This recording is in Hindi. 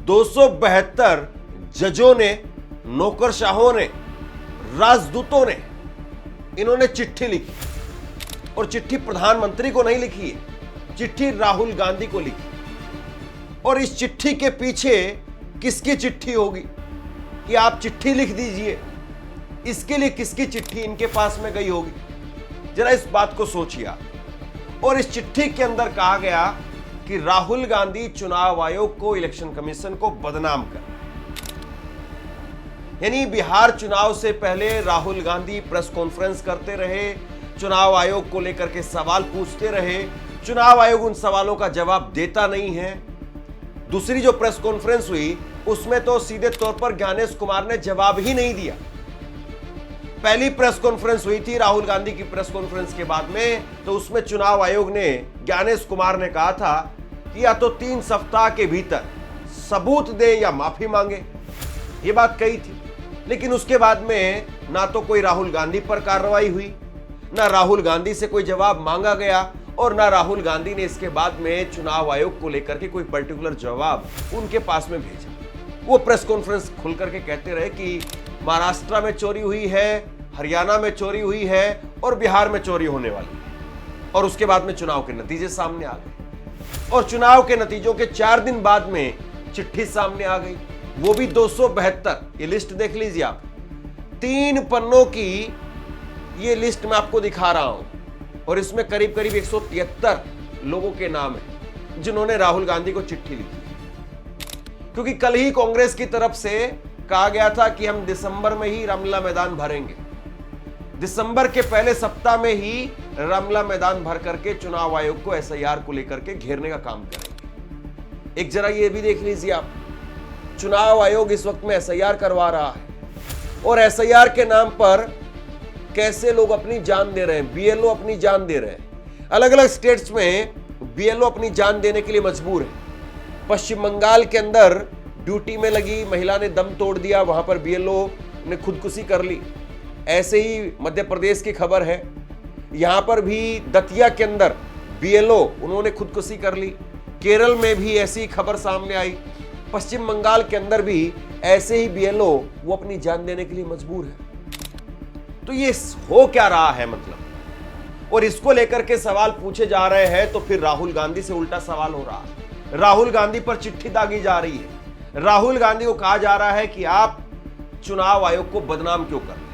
272 जजों ने, नौकरशाहों ने, राजदूतों ने इन्होंने चिट्ठी लिखी, और चिट्ठी प्रधानमंत्री को नहीं लिखी है, चिट्ठी राहुल गांधी को लिखी। और इस चिट्ठी के पीछे किसकी चिट्ठी होगी कि आप चिट्ठी लिख दीजिए, इसके लिए किसकी चिट्ठी इनके पास में गई होगी? जरा इस बात को सोचिए आप। और इस चिट्ठी के अंदर कहा गया कि राहुल गांधी चुनाव आयोग को, इलेक्शन कमीशन को बदनाम कर, यानी बिहार चुनाव से पहले राहुल गांधी प्रेस कॉन्फ्रेंस करते रहे, चुनाव आयोग को लेकर के सवाल पूछते रहे, चुनाव आयोग उन सवालों का जवाब देता नहीं है। दूसरी जो प्रेस कॉन्फ्रेंस हुई उसमें तो सीधे तौर पर ज्ञानेश कुमार ने जवाब ही नहीं दिया। पहली प्रेस कॉन्फ्रेंस हुई थी राहुल गांधी की प्रेस कॉन्फ्रेंस के बाद में, तो उसमें चुनाव आयोग ने, ज्ञानेश कुमार ने कहा था कि या तो 3 सप्ताह के भीतर सबूत दे या माफी मांगे, ये बात कही थी। लेकिन उसके बाद में ना तो कोई राहुल गांधी पर कार्रवाई हुई, ना राहुल गांधी से कोई जवाब मांगा गया, और ना राहुल गांधी ने इसके बाद में चुनाव आयोग को लेकर के कोई पर्टिकुलर जवाब उनके पास में भेजा। वो प्रेस कॉन्फ्रेंस खुल करके कहते रहे कि महाराष्ट्र में चोरी हुई है, हरियाणा में चोरी हुई है और बिहार में चोरी होने वाली है। और उसके बाद में चुनाव के नतीजे सामने आ गए, और चुनाव के नतीजों के 4 दिन बाद में चिट्ठी सामने आ गई, वो भी 272। ये लिस्ट देख लीजिए आप, 3 पन्नों की ये लिस्ट मैं आपको दिखा रहा हूं, और इसमें करीब करीब 173 लोगों के नाम हैं जिन्होंने राहुल गांधी को चिट्ठी लिखी। क्योंकि कल ही कांग्रेस की तरफ से कहा गया था कि हम दिसंबर में ही रामलीला मैदान भरेंगे, दिसंबर के पहले सप्ताह में ही रामलीला मैदान भर करके चुनाव आयोग को एसआईआर को लेकर के घेरने का काम करेंगे। एक जरा ये भी देख लीजिए आप, चुनाव आयोग इस वक्त में एसआईआर करवा रहा है, और एसआईआर के नाम पर कैसे लोग अपनी जान दे रहे हैं, बीएलओ अपनी जान दे रहे हैं। अलग अलग स्टेट्स में बीएलओ अपनी जान देने के लिए मजबूर है। पश्चिम बंगाल के अंदर ड्यूटी में लगी महिला ने दम तोड़ दिया, वहां पर बीएलओ ने खुदकुशी कर ली। ऐसे ही मध्य प्रदेश की खबर है, यहां पर भी दतिया के अंदर बीएलओ उन्होंने खुदकुशी कर ली। केरल में भी ऐसी खबर सामने आई, पश्चिम बंगाल के अंदर भी ऐसे ही बीएलओ वो अपनी जान देने के लिए मजबूर है। तो ये हो क्या रहा है मतलब, और इसको लेकर के सवाल पूछे जा रहे हैं, तो फिर राहुल गांधी से उल्टा सवाल हो रहा है। राहुल गांधी पर चिट्ठी दागी जा रही है, राहुल गांधी को कहा जा रहा है कि आप चुनाव आयोग को बदनाम क्यों कर रहे हैं।